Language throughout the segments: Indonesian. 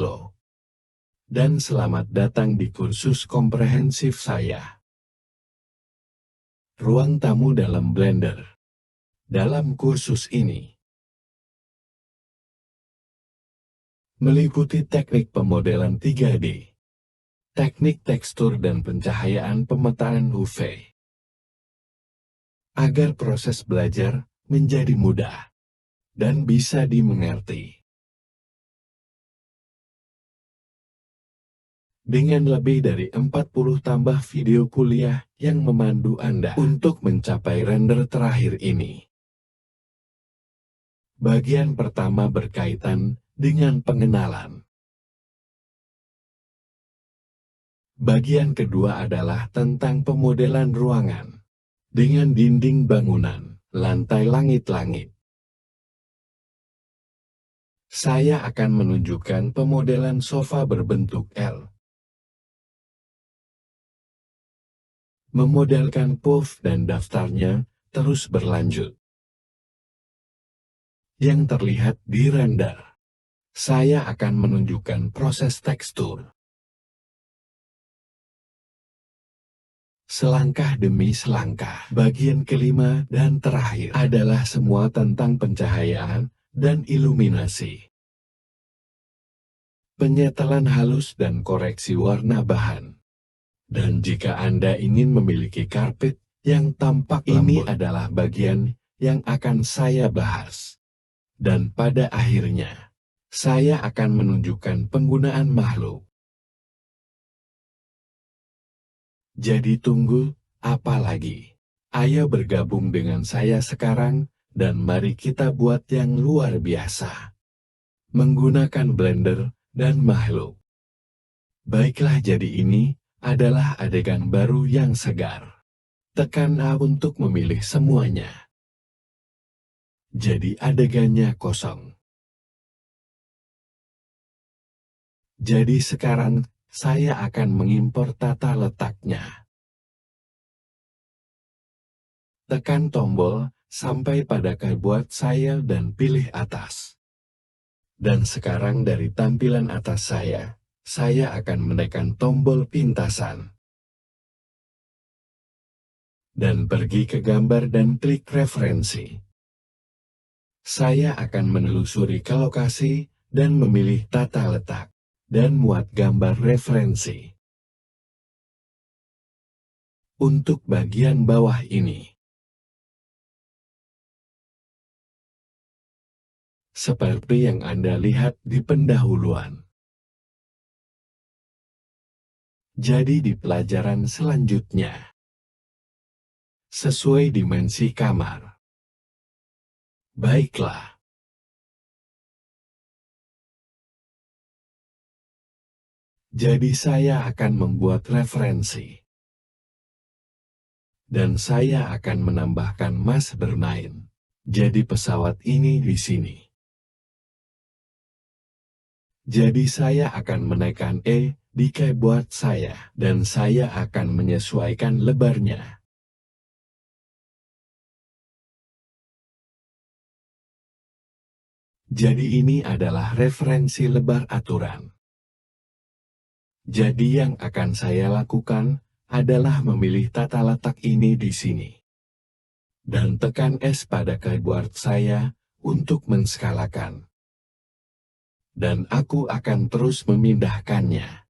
Halo, dan selamat datang di kursus komprehensif saya. Ruang tamu dalam Blender. Dalam kursus ini, meliputi teknik pemodelan 3D, teknik tekstur dan pencahayaan pemetaan UV. Agar proses belajar menjadi mudah dan bisa dimengerti. Dengan lebih dari 40 tambah video kuliah yang memandu Anda untuk mencapai render terakhir ini. Bagian pertama berkaitan dengan pengenalan. Bagian kedua adalah tentang pemodelan ruangan dengan dinding bangunan, lantai langit-langit. Saya akan menunjukkan pemodelan sofa berbentuk L. Memodelkan puff dan daftarnya terus berlanjut. Yang terlihat di render, saya akan menunjukkan proses tekstur. Selangkah demi selangkah, bagian kelima dan terakhir adalah semua tentang pencahayaan dan iluminasi. Penyetelan halus dan koreksi warna bahan. Dan jika Anda ingin memiliki karpet yang tampak lembut, ini adalah bagian yang akan saya bahas. Dan pada akhirnya, saya akan menunjukkan penggunaan makhluk. Jadi tunggu, apa lagi? Ayo bergabung dengan saya sekarang, dan mari kita buat yang luar biasa. Menggunakan Blender dan makhluk. Baiklah, jadi ini adalah adegan baru yang segar. Tekan A untuk memilih semuanya. Jadi adegannya kosong. Jadi sekarang, saya akan mengimpor tata letaknya. Tekan tombol sampai pada keyboard saya dan pilih atas. Dan sekarang dari tampilan atas saya akan menekan tombol pintasan. Dan pergi ke gambar dan klik referensi. Saya akan menelusuri ke lokasi dan memilih tata letak. Dan muat gambar referensi. Untuk bagian bawah ini. Seperti yang Anda lihat di pendahuluan. Jadi di pelajaran selanjutnya. Sesuai dimensi kamar. Baiklah. Jadi saya akan membuat referensi. Dan saya akan menambahkan mas bermain. Jadi pesawat ini di sini. Jadi saya akan menekan E di keyboard saya. Dan saya akan menyesuaikan lebarnya. Jadi ini adalah referensi lebar aturan. Jadi yang akan saya lakukan adalah memilih tata letak ini di sini. Dan tekan S pada keyboard saya untuk menskalakan. Dan aku akan terus memindahkannya.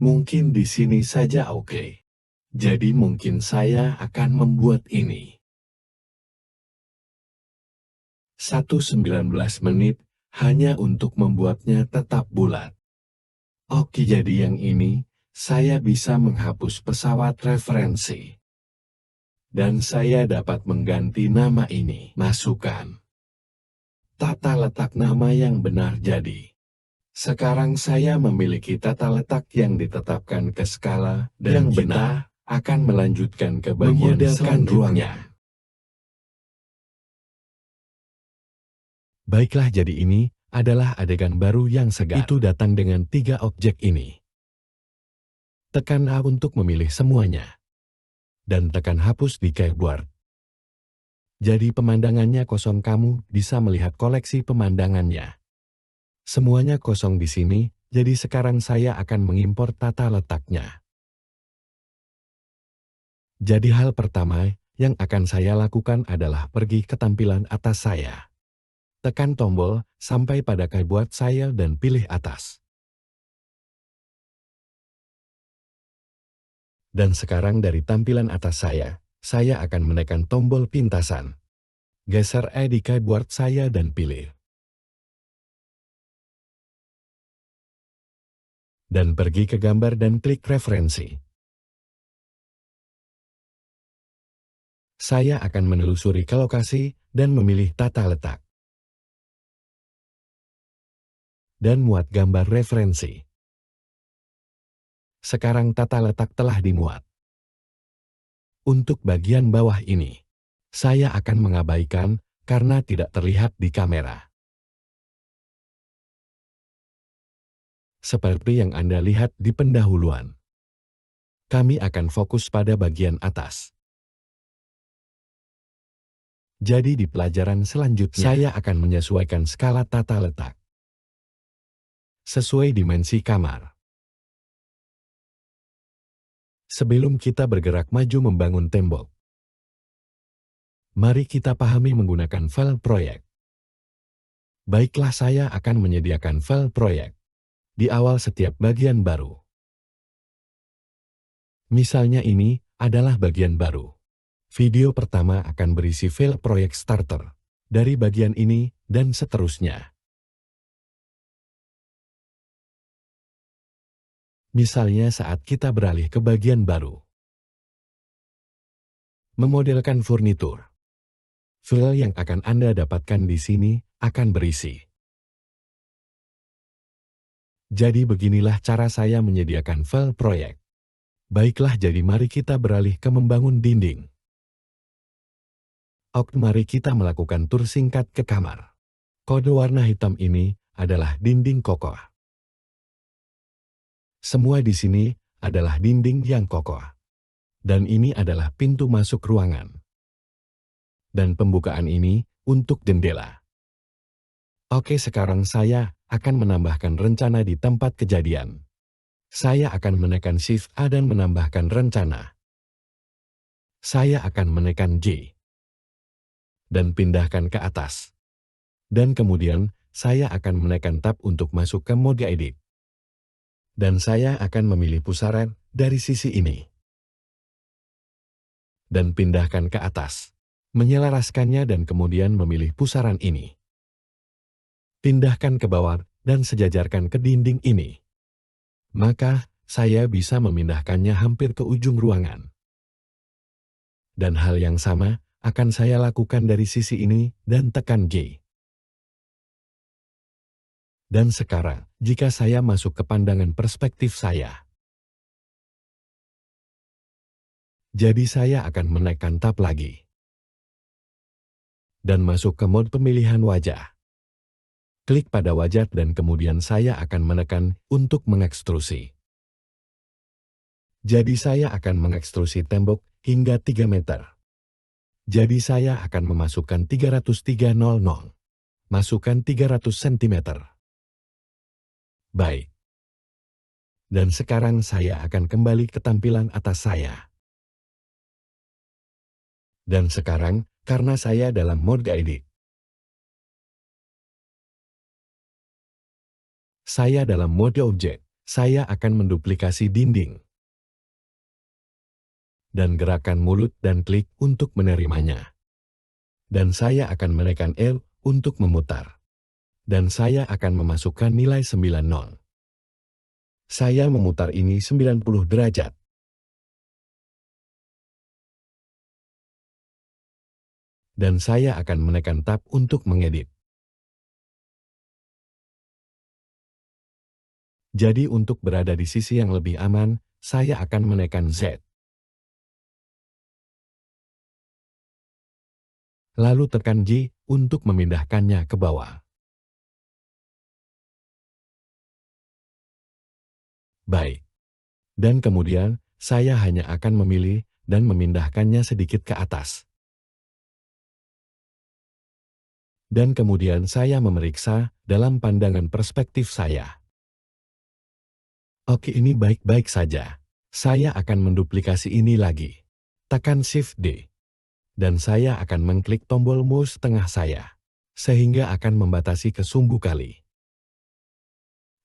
Mungkin di sini saja oke. Jadi mungkin saya akan membuat ini. 19 menit hanya untuk membuatnya tetap bulat. Oke, jadi yang ini, saya bisa menghapus pesawat referensi. Dan saya dapat mengganti nama ini. Masukkan. Tata letak nama yang benar jadi. Sekarang saya memiliki tata letak yang ditetapkan ke skala, dan yang benar akan melanjutkan ke bagian selanjutnya. Baiklah, jadi ini adalah adegan baru yang segar. Itu datang dengan 3 objek ini. Tekan A untuk memilih semuanya. Dan tekan hapus di keyboard. Jadi pemandangannya kosong, kamu bisa melihat koleksi pemandangannya. Semuanya kosong di sini, jadi sekarang saya akan mengimpor tata letaknya. Jadi hal pertama yang akan saya lakukan adalah pergi ke tampilan atas saya. Tekan tombol sampai pada keyboard saya dan pilih atas. Dan sekarang dari tampilan atas saya akan menekan tombol pintasan. Geser E di keyboard saya dan pilih. Dan pergi ke gambar dan klik referensi. Saya akan menelusuri ke lokasi dan memilih tata letak. Dan muat gambar referensi. Sekarang tata letak telah dimuat. Untuk bagian bawah ini, saya akan mengabaikan karena tidak terlihat di kamera. Seperti yang Anda lihat di pendahuluan. Kami akan fokus pada bagian atas. Jadi di pelajaran selanjutnya, saya akan menyesuaikan skala tata letak sesuai dimensi kamar. Sebelum kita bergerak maju membangun tembok, mari kita pahami menggunakan file proyek. Baiklah, saya akan menyediakan file proyek di awal setiap bagian baru. Misalnya ini adalah bagian baru. Video pertama akan berisi file proyek starter dari bagian ini dan seterusnya. Misalnya saat kita beralih ke bagian baru. Memodelkan furnitur. File yang akan Anda dapatkan di sini akan berisi. Jadi beginilah cara saya menyediakan file proyek. Baiklah, jadi mari kita beralih ke membangun dinding. Oke, mari kita melakukan tur singkat ke kamar. Kode warna hitam ini adalah dinding kokoh. Semua di sini adalah dinding yang kokoh. Dan ini adalah pintu masuk ruangan. Dan pembukaan ini untuk jendela. Oke, sekarang saya akan menambahkan rencana di tempat kejadian. Saya akan menekan Shift A dan menambahkan rencana. Saya akan menekan J. Dan pindahkan ke atas. Dan kemudian, saya akan menekan Tab untuk masuk ke mode edit. Dan saya akan memilih pusaran dari sisi ini. Dan pindahkan ke atas. Menyelaraskannya dan kemudian memilih pusaran ini. Pindahkan ke bawah dan sejajarkan ke dinding ini. Maka, saya bisa memindahkannya hampir ke ujung ruangan. Dan hal yang sama akan saya lakukan dari sisi ini dan tekan G. Dan sekarang, jika saya masuk ke pandangan perspektif saya. Jadi saya akan menekan Tab lagi. Dan masuk ke mode pemilihan wajah. Klik pada wajah dan kemudian saya akan menekan untuk mengekstrusi. Jadi saya akan mengekstrusi tembok hingga 3 meter. Jadi saya akan memasukkan 303,00. Masukkan 300 cm. Baik. Dan sekarang saya akan kembali ke tampilan atas saya. Dan sekarang, karena saya dalam mode edit. Saya dalam mode objek, saya akan menduplikasi dinding. Dan gerakan mulut dan klik untuk menerimanya. Dan saya akan menekan L untuk memutar. Dan saya akan memasukkan nilai 90. Saya memutar ini 90 derajat. Dan saya akan menekan Tab untuk mengedit. Jadi untuk berada di sisi yang lebih aman, saya akan menekan Z. Lalu tekan J untuk memindahkannya ke bawah. Baik. Dan kemudian, saya hanya akan memilih dan memindahkannya sedikit ke atas. Dan kemudian saya memeriksa dalam pandangan perspektif saya. Oke, ini baik-baik saja. Saya akan menduplikasi ini lagi. Tekan Shift D. Dan saya akan mengklik tombol mouse tengah saya, sehingga akan membatasi ke sumbu kali.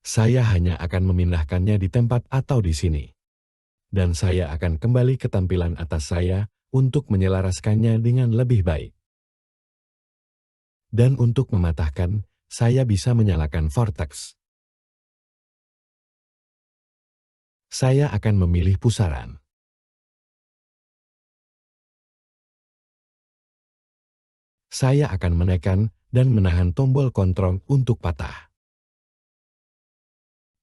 Saya hanya akan memindahkannya di tempat atau di sini. Dan saya akan kembali ke tampilan atas saya untuk menyelaraskannya dengan lebih baik. Dan untuk mematahkan, saya bisa menyalakan vortex. Saya akan memilih pusaran. Saya akan menekan dan menahan tombol kontrol untuk patah.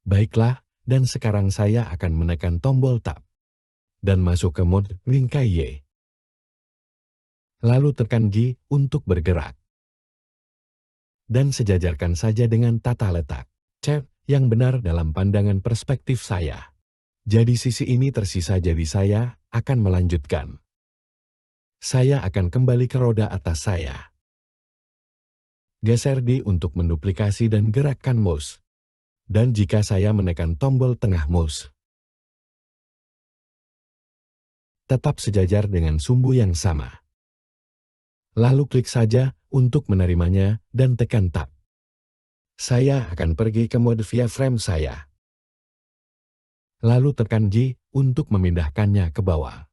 Baiklah, dan sekarang saya akan menekan tombol Tab dan masuk ke mode bingkai Y. Lalu tekan G untuk bergerak. Dan sejajarkan saja dengan tata letak C yang benar dalam pandangan perspektif saya. Jadi sisi ini tersisa, jadi saya akan melanjutkan. Saya akan kembali ke roda atas saya. Geser D untuk menduplikasi dan gerakkan mouse. Dan jika saya menekan tombol tengah mouse, tetap sejajar dengan sumbu yang sama. Lalu klik saja untuk menerimanya dan tekan Tab. Saya akan pergi ke mode wireframe saya. Lalu tekan J untuk memindahkannya ke bawah.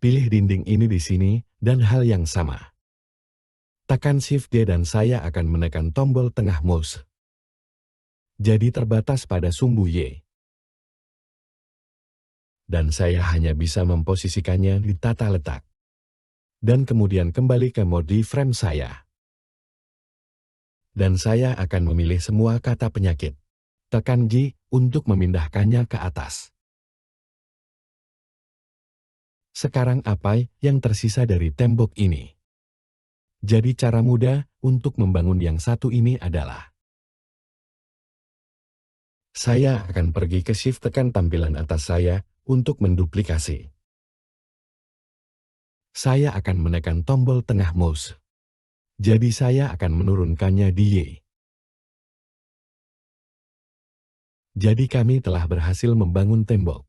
Pilih dinding ini di sini dan hal yang sama. Tekan Shift D dan saya akan menekan tombol tengah mouse. Jadi terbatas pada sumbu Y. Dan saya hanya bisa memposisikannya di tata letak. Dan kemudian kembali ke mode frame saya. Dan saya akan memilih semua kata penyakit. Tekan G untuk memindahkannya ke atas. Sekarang apa yang tersisa dari tembok ini? Jadi cara mudah untuk membangun yang satu ini adalah saya akan pergi ke Shift, tekan tampilan atas saya untuk menduplikasi. Saya akan menekan tombol tengah mouse. Jadi saya akan menurunkannya di Y. Jadi kami telah berhasil membangun tembok.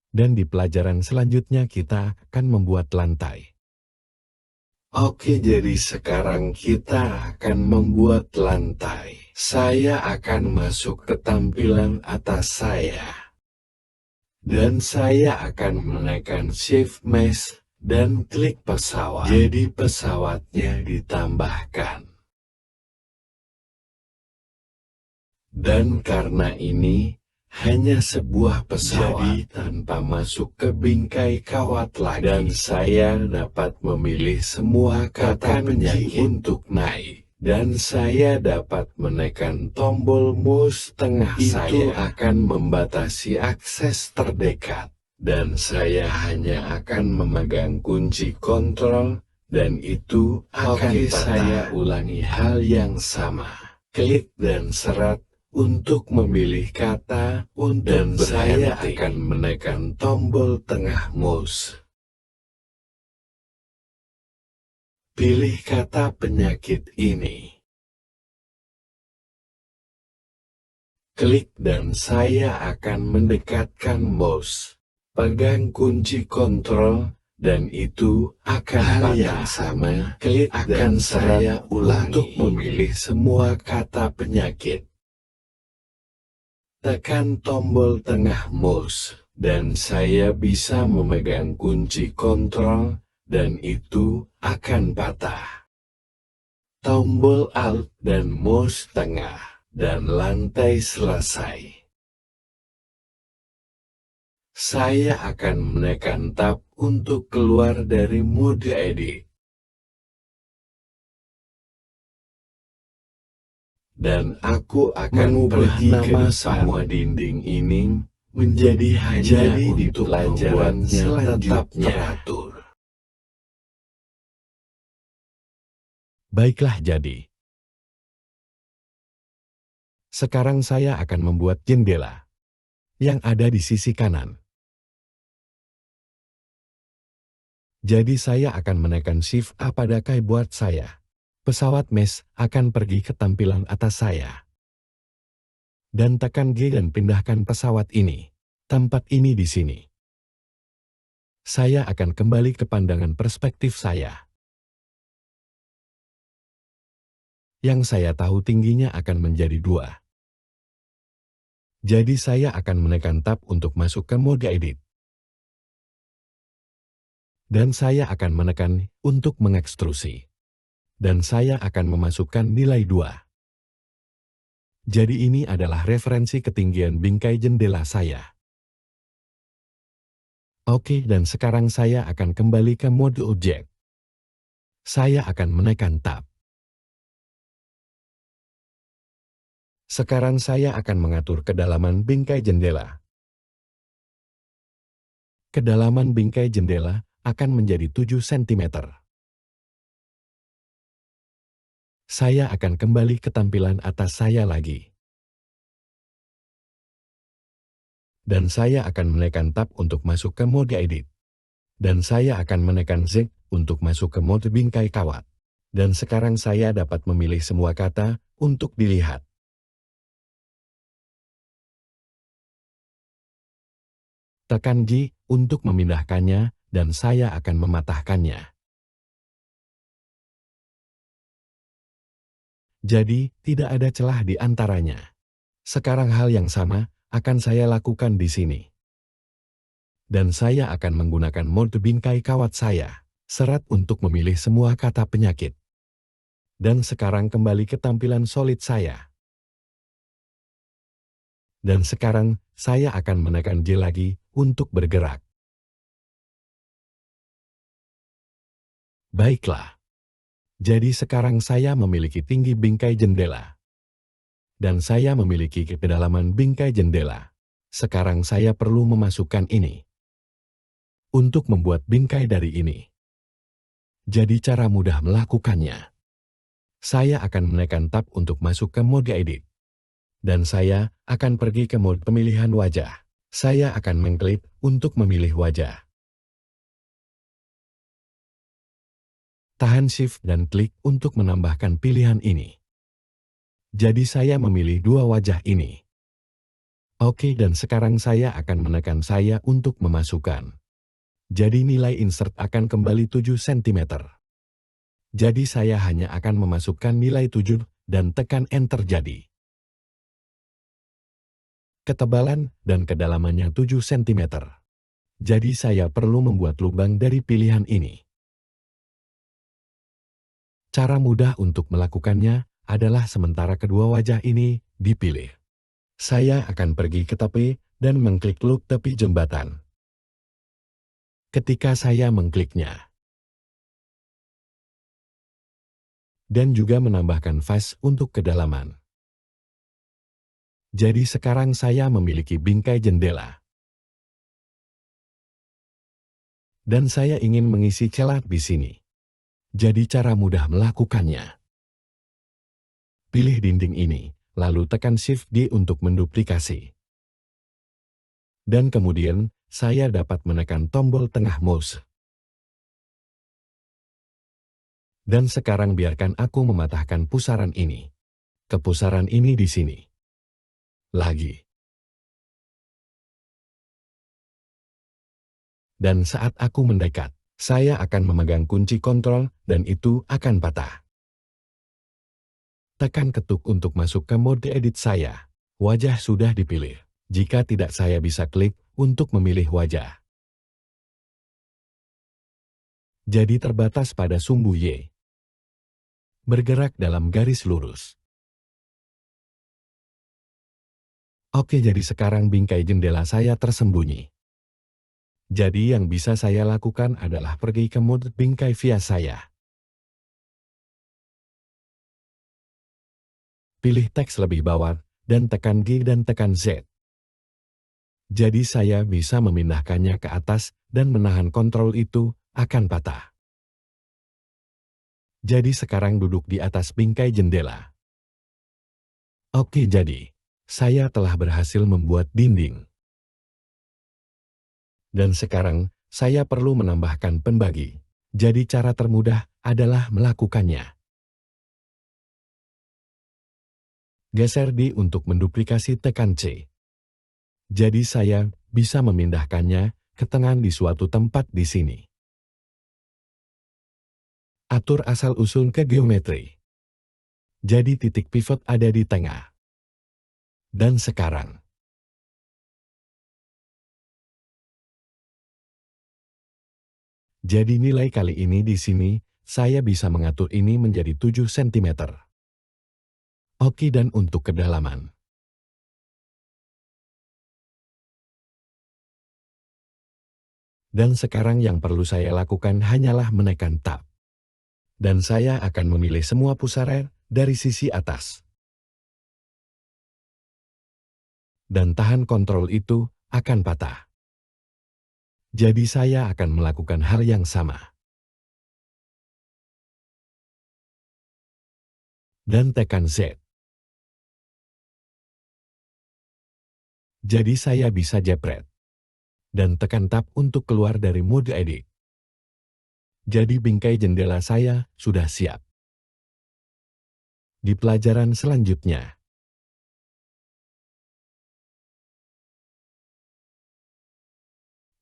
Dan di pelajaran selanjutnya kita akan membuat lantai. Oke, jadi sekarang kita akan membuat lantai. Saya akan masuk ke tampilan atas saya. Dan saya akan menekan Shift Mesh dan klik pesawat. Jadi pesawatnya ditambahkan. Dan karena ini hanya sebuah pesawat, jadi tanpa masuk ke bingkai kawat lagi. Dan saya dapat memilih semua kata penyakit untuk naik. Dan saya dapat menekan tombol mouse tengah saya. Itu akan membatasi akses terdekat. Dan saya hanya akan memegang kunci kontrol. Dan itu akan saya ulangi hal yang sama. Klik dan serat untuk memilih kata, dan saya akan menekan tombol tengah mouse. Pilih kata penyakit ini. Klik dan saya akan mendekatkan mouse. Pegang kunci kontrol dan itu akan patah. Yang sama, klik dan saya ulangi untuk memilih semua kata penyakit. Tekan tombol tengah mouse, dan saya bisa memegang kunci kontrol, dan itu akan patah. Tombol Alt dan mouse tengah, dan lantai selesai. Saya akan menekan Tab untuk keluar dari mode edit. Dan aku akan pergi nama semua dinding ini menjadi hanya di pelajaran tetap teratur. Baiklah, jadi sekarang saya akan membuat jendela yang ada di sisi kanan. Jadi saya akan menekan Shift A pada keyboard saya. Pesawat mesh akan pergi ke tampilan atas saya. Dan tekan G dan pindahkan pesawat ini. Tempat ini di sini. Saya akan kembali ke pandangan perspektif saya. Yang saya tahu tingginya akan menjadi 2. Jadi saya akan menekan Tab untuk masuk ke mode edit. Dan saya akan menekan untuk mengekstrusi. Dan saya akan memasukkan nilai 2. Jadi ini adalah referensi ketinggian bingkai jendela saya. Oke, dan sekarang saya akan kembali ke mode objek. Saya akan menekan Tab. Sekarang saya akan mengatur kedalaman bingkai jendela. Kedalaman bingkai jendela akan menjadi 7 cm. Saya akan kembali ke tampilan atas saya lagi. Dan saya akan menekan Tab untuk masuk ke mode edit. Dan saya akan menekan Z untuk masuk ke mode bingkai kawat. Dan sekarang saya dapat memilih semua kata untuk dilihat. Tekan G untuk memindahkannya, dan saya akan mematahkannya. Jadi, tidak ada celah di antaranya. Sekarang hal yang sama akan saya lakukan di sini. Dan saya akan menggunakan mode bingkai kawat saya, serat untuk memilih semua kata penyakit. Dan sekarang kembali ke tampilan solid saya. Dan sekarang, saya akan menekan J lagi untuk bergerak. Baiklah. Jadi sekarang saya memiliki tinggi bingkai jendela. Dan saya memiliki kedalaman bingkai jendela. Sekarang saya perlu memasukkan ini. Untuk membuat bingkai dari ini. Jadi cara mudah melakukannya. Saya akan menekan Tab untuk masuk ke mode edit. Dan saya akan pergi ke mode pemilihan wajah. Saya akan mengklik untuk memilih wajah. Tahan Shift dan klik untuk menambahkan pilihan ini. Jadi saya memilih 2 wajah ini. Oke, dan sekarang saya akan menekan saya untuk memasukkan. Jadi nilai insert akan kembali 7 cm. Jadi saya hanya akan memasukkan nilai 7 dan tekan Enter jadi. Ketebalan dan kedalamannya 7 cm. Jadi saya perlu membuat lubang dari pilihan ini. Cara mudah untuk melakukannya adalah sementara kedua wajah ini dipilih. Saya akan pergi ke tepi dan mengklik loop tepi jembatan. Ketika saya mengkliknya, dan juga menambahkan face untuk kedalaman. Jadi sekarang saya memiliki bingkai jendela. Dan saya ingin mengisi celah di sini. Jadi cara mudah melakukannya. Pilih dinding ini, lalu tekan Shift D untuk menduplikasi. Dan kemudian, saya dapat menekan tombol tengah mouse. Dan sekarang biarkan aku mematahkan pusaran ini. Ke pusaran ini di sini. Lagi. Dan saat aku mendekat, saya akan memegang kunci kontrol dan itu akan patah. Tekan ketuk untuk masuk ke mode edit saya. Wajah sudah dipilih. Jika tidak, saya bisa klik untuk memilih wajah. Jadi terbatas pada sumbu Y. Bergerak dalam garis lurus. Oke, jadi sekarang bingkai jendela saya tersembunyi. Jadi yang bisa saya lakukan adalah pergi ke mode bingkai via saya. Pilih teks lebih bawah, dan tekan G dan tekan Z. Jadi saya bisa memindahkannya ke atas, dan menahan kontrol itu akan patah. Jadi sekarang duduk di atas bingkai jendela. Oke, jadi saya telah berhasil membuat dinding. Dan sekarang, saya perlu menambahkan pembagi. Jadi cara termudah adalah melakukannya. Geser D untuk menduplikasi, tekan C. Jadi saya bisa memindahkannya ke tengah di suatu tempat di sini. Atur asal-usul ke geometri. Jadi titik pivot ada di tengah. Dan sekarang, jadi nilai kali ini di sini, saya bisa mengatur ini menjadi 7 cm. Oke, dan untuk kedalaman. Dan sekarang yang perlu saya lakukan hanyalah menekan Tab. Dan saya akan memilih semua pusaran dari sisi atas. Dan tahan kontrol itu akan patah. Jadi saya akan melakukan hal yang sama. Dan tekan Z. Jadi saya bisa jepret. Dan tekan Tab untuk keluar dari mode edit. Jadi bingkai jendela saya sudah siap. Di pelajaran selanjutnya.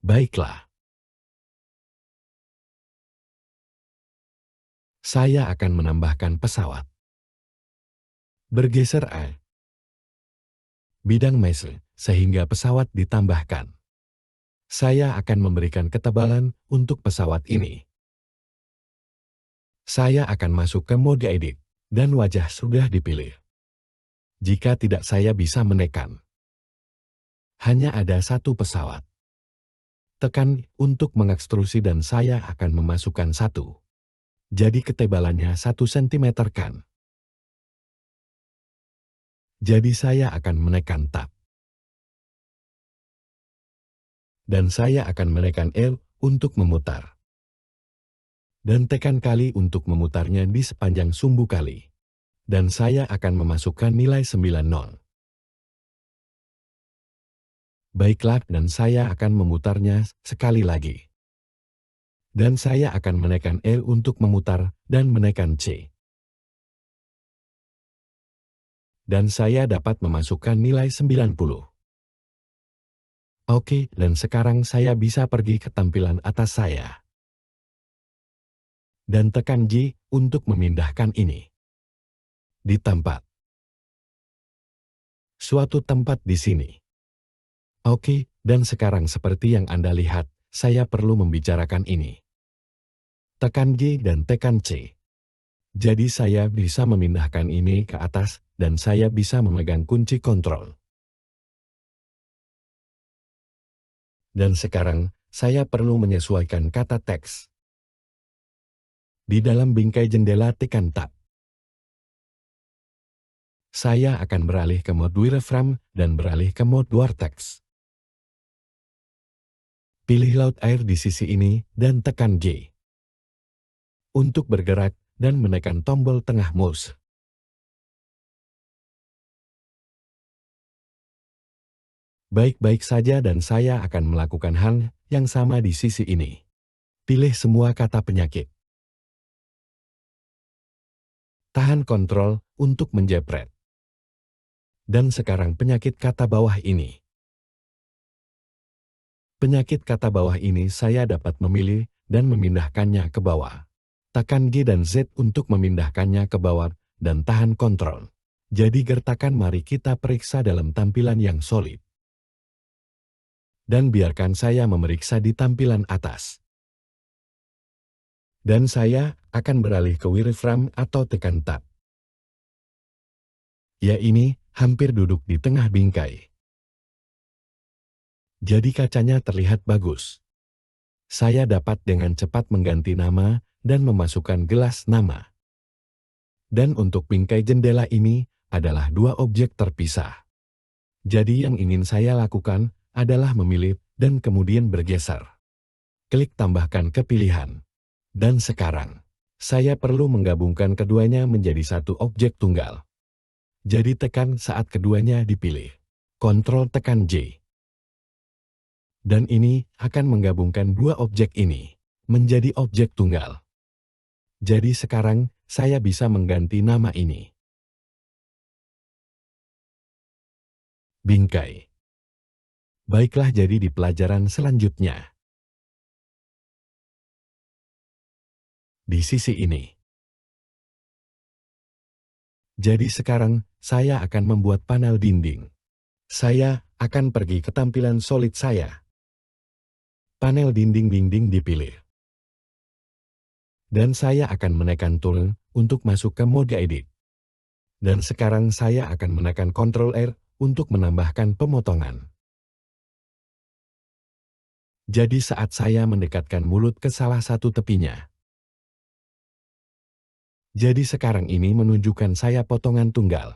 Baiklah. Saya akan menambahkan pesawat. Bergeser A. Bidang mesh, sehingga pesawat ditambahkan. Saya akan memberikan ketebalan untuk pesawat ini. Saya akan masuk ke mode edit, dan wajah sudah dipilih. Jika tidak, saya bisa menekan. Hanya ada satu pesawat. Tekan untuk mengekstrusi dan saya akan memasukkan satu. Jadi ketebalannya 1 cm kan. Jadi saya akan menekan Tab. Dan saya akan menekan L untuk memutar. Dan tekan kali untuk memutarnya di sepanjang sumbu kali. Dan saya akan memasukkan nilai 90. Baiklah, dan saya akan memutarnya sekali lagi. Dan saya akan menekan L untuk memutar dan menekan C. Dan saya dapat memasukkan nilai 90. Oke, dan sekarang saya bisa pergi ke tampilan atas saya. Dan tekan J untuk memindahkan ini. Di tempat. Suatu tempat di sini. Oke, dan sekarang seperti yang Anda lihat, saya perlu membicarakan ini. Tekan J dan tekan C. Jadi saya bisa memindahkan ini ke atas, dan saya bisa memegang kunci kontrol. Dan sekarang, saya perlu menyesuaikan kata teks. Di dalam bingkai jendela, tekan Tab. Saya akan beralih ke mode wireframe dan beralih ke mode vortex. Pilih laut air di sisi ini dan tekan J. Untuk bergerak dan menekan tombol tengah mouse. Baik-baik saja, dan saya akan melakukan hal yang sama di sisi ini. Pilih semua kata penyakit. Tahan kontrol untuk menjepret. Dan sekarang penyakit kata bawah ini. Penyakit kata bawah ini saya dapat memilih dan memindahkannya ke bawah. Tekan G dan Z untuk memindahkannya ke bawah dan tahan kontrol. Jadi gertakan, mari kita periksa dalam tampilan yang solid. Dan biarkan saya memeriksa di tampilan atas. Dan saya akan beralih ke wireframe atau tekan Tab. Ya, ini hampir duduk di tengah bingkai. Jadi kacanya terlihat bagus. Saya dapat dengan cepat mengganti nama dan memasukkan gelas nama. Dan untuk bingkai jendela ini adalah dua objek terpisah. Jadi yang ingin saya lakukan adalah memilih dan kemudian bergeser. Klik tambahkan ke pilihan. Dan sekarang, saya perlu menggabungkan keduanya menjadi satu objek tunggal. Jadi tekan saat keduanya dipilih. Kontrol tekan J. Dan ini akan menggabungkan dua objek ini menjadi objek tunggal. Jadi sekarang saya bisa mengganti nama ini. Bingkai. Baiklah, jadi di pelajaran selanjutnya. Di sisi ini. Jadi sekarang saya akan membuat panel dinding. Saya akan pergi ke tampilan solid saya. Panel dinding dipilih. Dan saya akan menekan tool untuk masuk ke mode edit. Dan sekarang saya akan menekan Ctrl R untuk menambahkan pemotongan. Jadi saat saya mendekatkan mulut ke salah satu tepinya. Jadi sekarang ini menunjukkan saya potongan tunggal.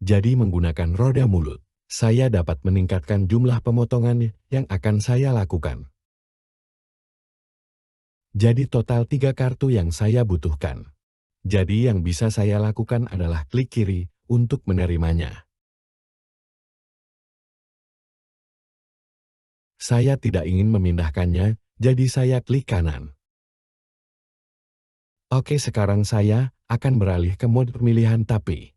Jadi menggunakan roda mulut, saya dapat meningkatkan jumlah pemotongan yang akan saya lakukan. Jadi total 3 kartu yang saya butuhkan. Jadi yang bisa saya lakukan adalah klik kiri untuk menerimanya. Saya tidak ingin memindahkannya, jadi saya klik kanan. Oke, sekarang saya akan beralih ke mode pemilihan tapi.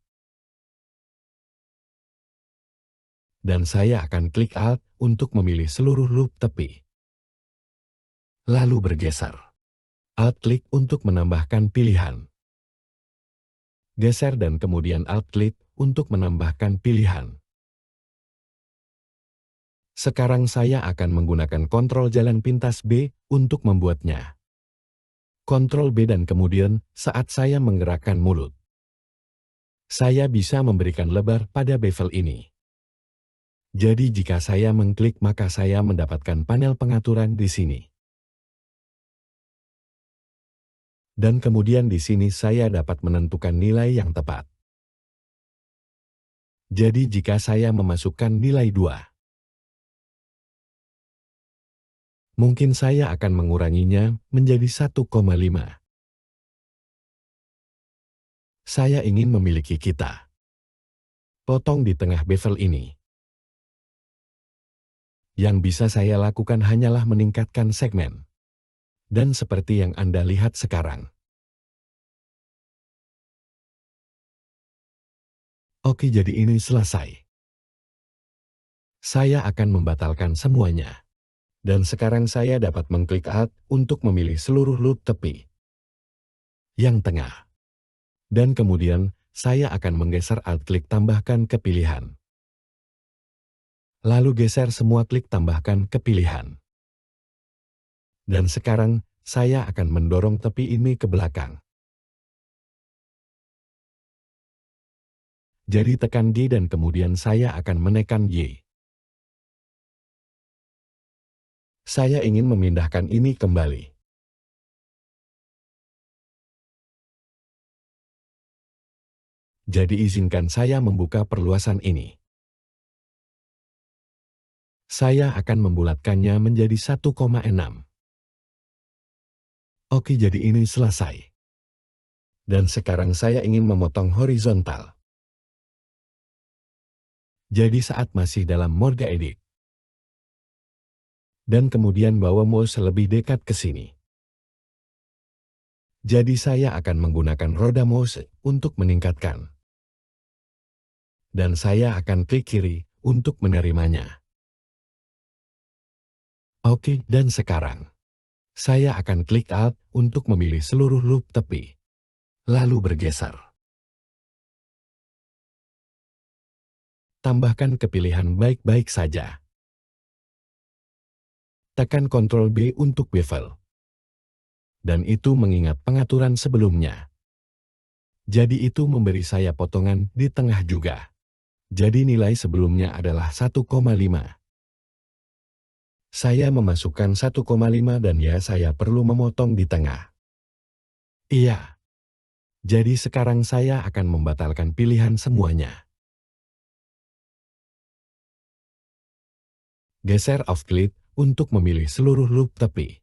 Dan saya akan klik Alt untuk memilih seluruh loop tepi. Lalu bergeser. Alt klik untuk menambahkan pilihan. Geser dan kemudian Alt klik untuk menambahkan pilihan. Sekarang saya akan menggunakan kontrol jalan pintas B untuk membuatnya. Kontrol B dan kemudian saat saya menggerakkan mulut. Saya bisa memberikan lebar pada bevel ini. Jadi jika saya mengklik maka saya mendapatkan panel pengaturan di sini. Dan kemudian di sini saya dapat menentukan nilai yang tepat. Jadi jika saya memasukkan nilai 2. Mungkin saya akan menguranginya menjadi 1,5. Saya ingin memiliki kita. Potong di tengah bevel ini. Yang bisa saya lakukan hanyalah meningkatkan segmen. Dan seperti yang Anda lihat sekarang. Oke, jadi ini selesai. Saya akan membatalkan semuanya. Dan sekarang saya dapat mengklik Alt untuk memilih seluruh loop tepi. Yang tengah. Dan kemudian, saya akan menggeser Alt klik tambahkan ke pilihan. Lalu geser semua klik tambahkan ke pilihan. Dan sekarang, saya akan mendorong tepi ini ke belakang. Jadi tekan G dan kemudian saya akan menekan Y. Saya ingin memindahkan ini kembali. Jadi izinkan saya membuka perluasan ini. Saya akan membulatkannya menjadi 1,6. Oke, jadi ini selesai. Dan sekarang saya ingin memotong horizontal. Jadi saat masih dalam mode edit. Dan kemudian bawa mouse lebih dekat ke sini. Jadi saya akan menggunakan roda mouse untuk meningkatkan. Dan saya akan klik kiri untuk menerimanya. Oke, dan sekarang. Saya akan klik Alt untuk memilih seluruh loop tepi. Lalu bergeser. Tambahkan kepilihan baik-baik saja. Tekan Ctrl B untuk bevel. Dan itu mengingat pengaturan sebelumnya. Jadi itu memberi saya potongan di tengah juga. Jadi nilai sebelumnya adalah 1,5. Saya memasukkan 1,5 dan ya saya perlu memotong di tengah. Iya. Jadi sekarang saya akan membatalkan pilihan semuanya. Geser off klik untuk memilih seluruh loop tepi.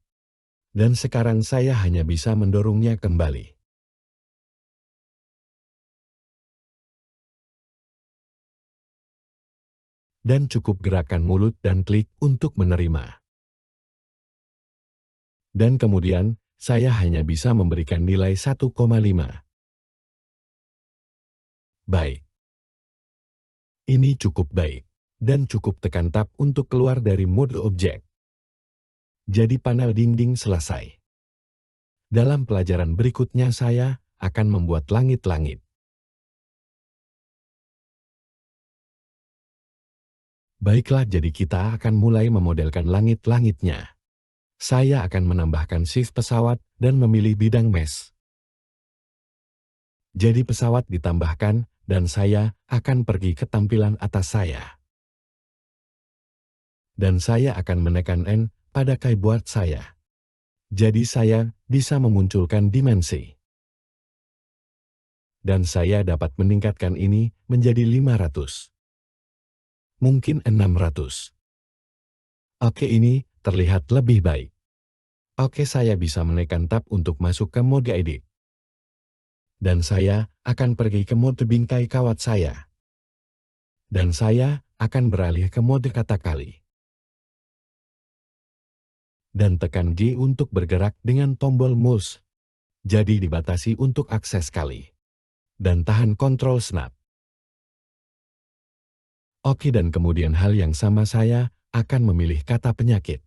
Dan sekarang saya hanya bisa mendorongnya kembali. dan cukup gerakan mulut dan klik untuk menerima. Dan kemudian, saya hanya bisa memberikan nilai 1,5. Baik. Ini cukup baik, dan cukup tekan tab untuk keluar dari mode objek. Jadi panel dinding selesai. Dalam pelajaran berikutnya saya akan membuat langit-langit. Baiklah, jadi kita akan mulai memodelkan langit-langitnya. Saya akan menambahkan shift pesawat dan memilih bidang mesh. Jadi pesawat ditambahkan, dan saya akan pergi ke tampilan atas saya. Dan saya akan menekan N pada keyboard saya. Jadi saya bisa memunculkan dimensi. Dan saya dapat meningkatkan ini menjadi 500. Mungkin 600. Oke, ini terlihat lebih baik. Oke, saya bisa menekan tab untuk masuk ke mode edit. Dan saya akan pergi ke mode bingkai kawat saya. Dan saya akan beralih ke mode kata kali. Dan tekan G untuk bergerak dengan tombol mouse. Jadi dibatasi untuk akses kali. Dan tahan Ctrl Snap. Oke, dan kemudian hal yang sama saya akan memilih kata penyakit.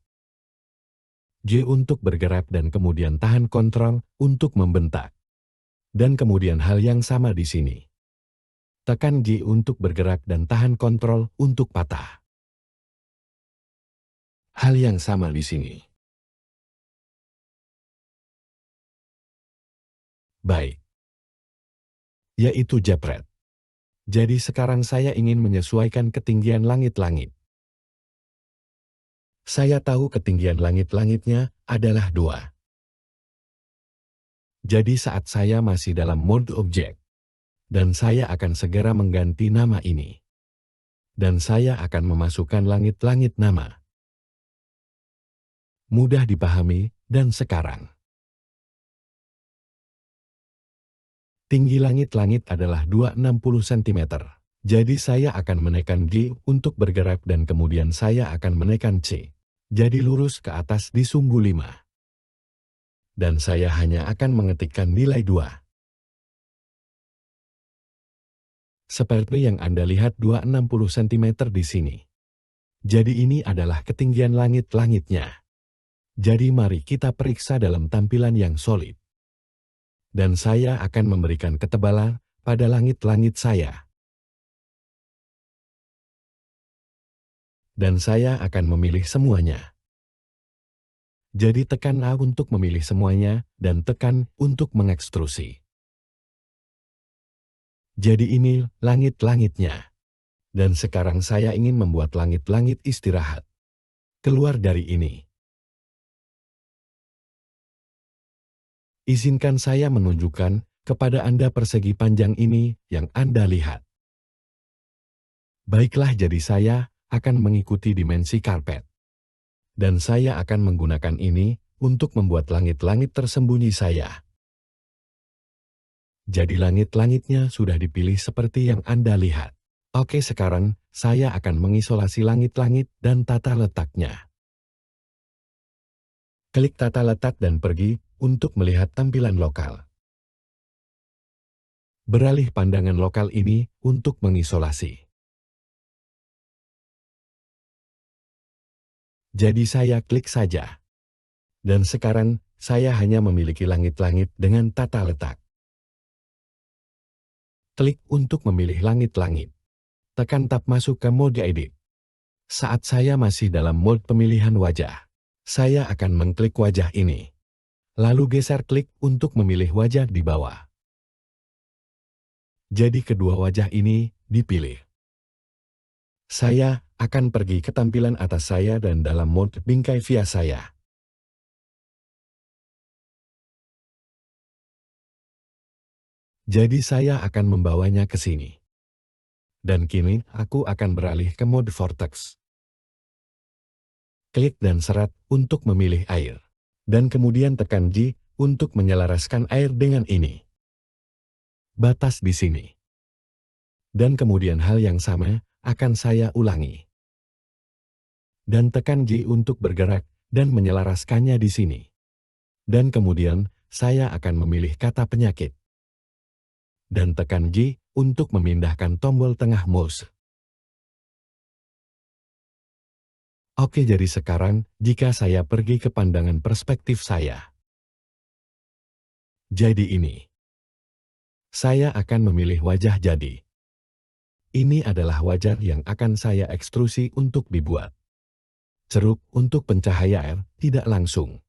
J untuk bergerak dan kemudian tahan Ctrl untuk membentak. Dan kemudian hal yang sama di sini. Tekan J untuk bergerak dan tahan Ctrl untuk patah. Hal yang sama di sini. Baik. Yaitu jepret. Jadi sekarang saya ingin menyesuaikan ketinggian langit-langit. Saya tahu ketinggian langit-langitnya adalah 2. Jadi saat saya masih dalam mode objek, dan saya akan segera mengganti nama ini. Dan saya akan memasukkan langit-langit nama. Mudah dipahami, dan sekarang. Tinggi langit-langit adalah 260 cm. Jadi saya akan menekan G untuk bergerak dan kemudian saya akan menekan C. Jadi lurus ke atas di sumbu 5. Dan saya hanya akan mengetikkan nilai 2. Seperti yang Anda lihat 260 cm di sini. Jadi ini adalah ketinggian langit-langitnya. Jadi mari kita periksa dalam tampilan yang solid. Dan saya akan memberikan ketebalan pada langit-langit saya. Dan saya akan memilih semuanya. Jadi tekan A untuk memilih semuanya, dan tekan untuk mengekstrusi. Jadi ini langit-langitnya. Dan sekarang saya ingin membuat langit-langit istirahat. Keluar dari ini. Izinkan saya menunjukkan kepada Anda persegi panjang ini yang Anda lihat. Baiklah, jadi saya akan mengikuti dimensi karpet. Dan saya akan menggunakan ini untuk membuat langit-langit tersembunyi saya. Jadi langit-langitnya sudah dipilih seperti yang Anda lihat. Oke, sekarang saya akan mengisolasi langit-langit dan tata letaknya. Klik tata letak dan pergi untuk melihat tampilan lokal. Beralih pandangan lokal ini untuk mengisolasi. Jadi saya klik saja. Dan sekarang saya hanya memiliki langit-langit dengan tata letak. Klik untuk memilih langit-langit. Tekan tab masuk ke mode edit. Saat saya masih dalam mode pemilihan wajah, saya akan mengklik wajah ini. Lalu geser klik untuk memilih wajah di bawah. Jadi kedua wajah ini dipilih. Saya akan pergi ke tampilan atas saya dan dalam mode bingkai via saya. Jadi saya akan membawanya ke sini. Dan kini aku akan beralih ke mode vortex. Klik dan serat untuk memilih air. Dan kemudian tekan J untuk menyelaraskan air dengan ini. Batas di sini. Dan kemudian hal yang sama akan saya ulangi. Dan tekan J untuk bergerak dan menyelaraskannya di sini. Dan kemudian, saya akan memilih kata penyakit. Dan tekan J untuk memindahkan tombol tengah mouse. Oke, jadi sekarang, jika saya pergi ke pandangan perspektif saya. Jadi ini. Saya akan memilih wajah jadi. Ini adalah wajah yang akan saya ekstrusi untuk dibuat. Ceruk untuk pencahayaan tidak langsung.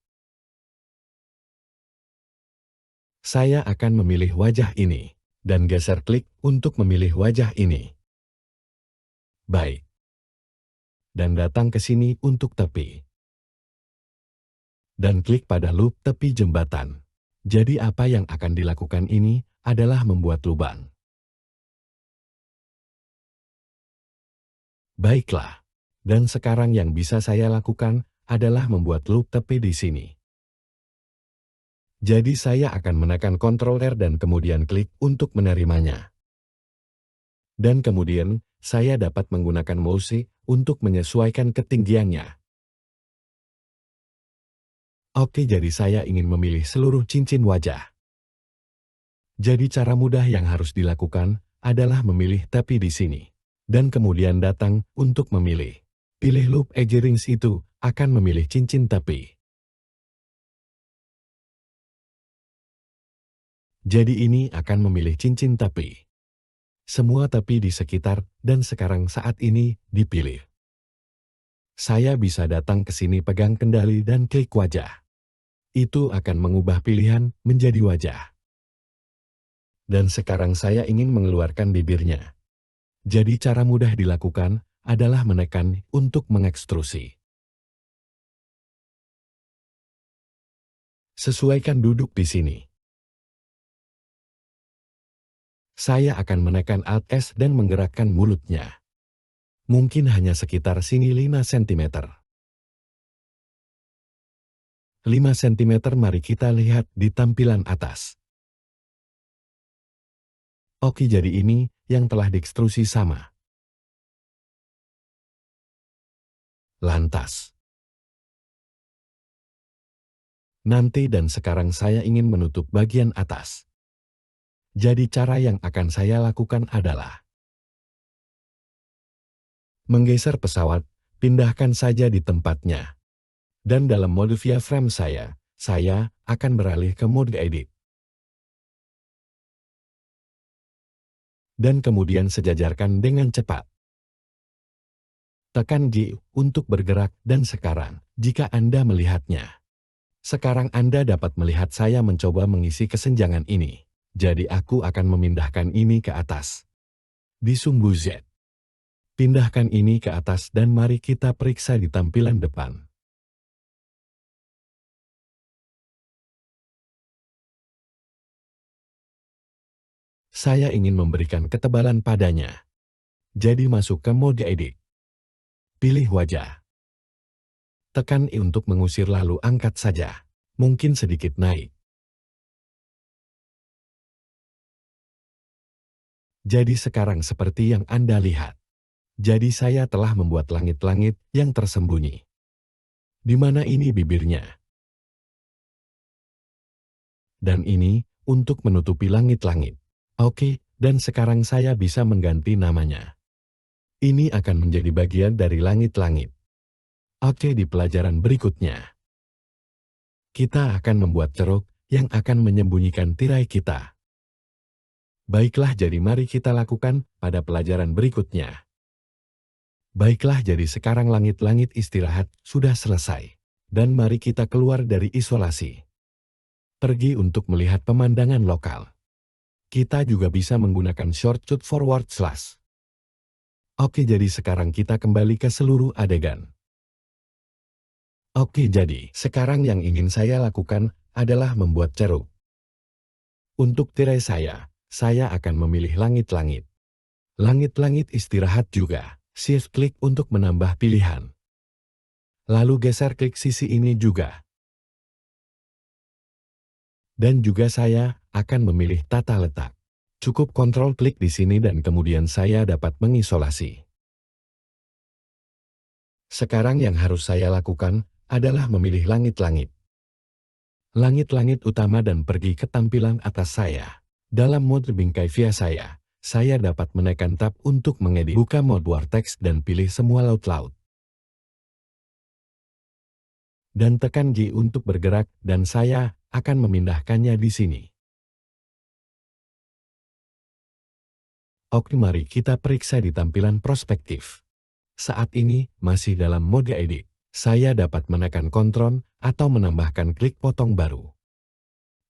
Saya akan memilih wajah ini, dan geser klik untuk memilih wajah ini. Baik. Dan datang ke sini untuk tepi. Dan klik pada loop tepi jembatan. Jadi apa yang akan dilakukan ini adalah membuat lubang. Baiklah. Dan sekarang yang bisa saya lakukan adalah membuat loop tepi di sini. Jadi saya akan menekan Ctrl R dan kemudian klik untuk menerimanya. Dan kemudian, saya dapat menggunakan mouse untuk menyesuaikan ketinggiannya. Oke, jadi saya ingin memilih seluruh cincin wajah. Jadi cara mudah yang harus dilakukan adalah memilih tepi di sini. Dan kemudian datang untuk memilih. Pilih loop edge rings itu akan memilih cincin tepi. Jadi ini akan memilih cincin tepi. Semua tepi di sekitar dan sekarang saat ini dipilih. Saya bisa datang ke sini pegang kendali dan klik wajah. Itu akan mengubah pilihan menjadi wajah. Dan sekarang saya ingin mengeluarkan bibirnya. Jadi cara mudah dilakukan adalah menekan untuk mengekstrusi. Sesuaikan duduk di sini. Saya akan menekan Alt S dan menggerakkan mulutnya. Mungkin hanya sekitar sini 5 cm. 5 cm, mari kita lihat di tampilan atas. Oke, jadi ini yang telah diekstrusi sama. Lantas. Nanti dan sekarang saya ingin menutup bagian atas. Jadi cara yang akan saya lakukan adalah menggeser pesawat, pindahkan saja di tempatnya. Dan dalam mode via frame saya akan beralih ke mode edit. Dan kemudian sejajarkan dengan cepat. Tekan J untuk bergerak dan sekarang, jika Anda melihatnya. Sekarang Anda dapat melihat saya mencoba mengisi kesenjangan ini. Jadi aku akan memindahkan ini ke atas. Di sumbu Z. Pindahkan ini ke atas dan mari kita periksa di tampilan depan. Saya ingin memberikan ketebalan padanya. Jadi masuk ke mode edit. Pilih wajah. Tekan I untuk mengusir lalu angkat saja. Mungkin sedikit naik. Jadi sekarang seperti yang Anda lihat. Jadi saya telah membuat langit-langit yang tersembunyi. Di mana ini bibirnya? Dan ini untuk menutupi langit-langit. Oke, dan sekarang saya bisa mengganti namanya. Ini akan menjadi bagian dari langit-langit. Oke, di pelajaran berikutnya. Kita akan membuat ceruk yang akan menyembunyikan tirai kita. Baiklah, jadi mari kita lakukan pada pelajaran berikutnya. Baiklah, jadi sekarang langit-langit istirahat sudah selesai. Dan mari kita keluar dari isolasi. Pergi untuk melihat pemandangan lokal. Kita juga bisa menggunakan shortcut forward slash. Oke, jadi sekarang kita kembali ke seluruh adegan. Oke, jadi sekarang yang ingin saya lakukan adalah membuat ceruk. Untuk tirai saya akan memilih langit-langit. Langit-langit istirahat juga. Shift klik untuk menambah pilihan. Lalu geser klik sisi ini juga. Dan juga saya akan memilih tata letak. Cukup kontrol klik di sini dan kemudian saya dapat mengisolasi. Sekarang yang harus saya lakukan adalah memilih langit-langit. Langit-langit utama dan pergi ke tampilan atas saya. Dalam mode bingkai via saya dapat menekan tab untuk mengedit. Buka mode Vortex dan pilih semua laut-laut. Dan tekan G untuk bergerak dan saya akan memindahkannya di sini. Oke, mari kita periksa di tampilan perspektif. Saat ini masih dalam mode edit. Saya dapat menekan Ctrl atau menambahkan klik potong baru.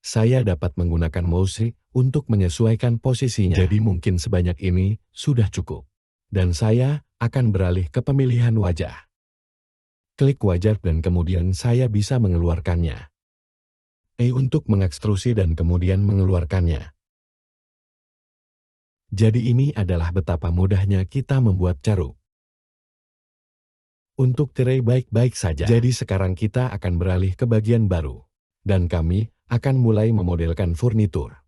Saya dapat menggunakan mouse untuk menyesuaikan posisinya. Jadi mungkin sebanyak ini sudah cukup. Dan saya akan beralih ke pemilihan wajah. Klik wajah dan kemudian saya bisa mengeluarkannya. Untuk mengekstrusi dan kemudian mengeluarkannya. Jadi ini adalah betapa mudahnya kita membuat caruk. Untuk tirai baik-baik saja. Jadi sekarang kita akan beralih ke bagian baru. Dan kami akan mulai memodelkan furnitur.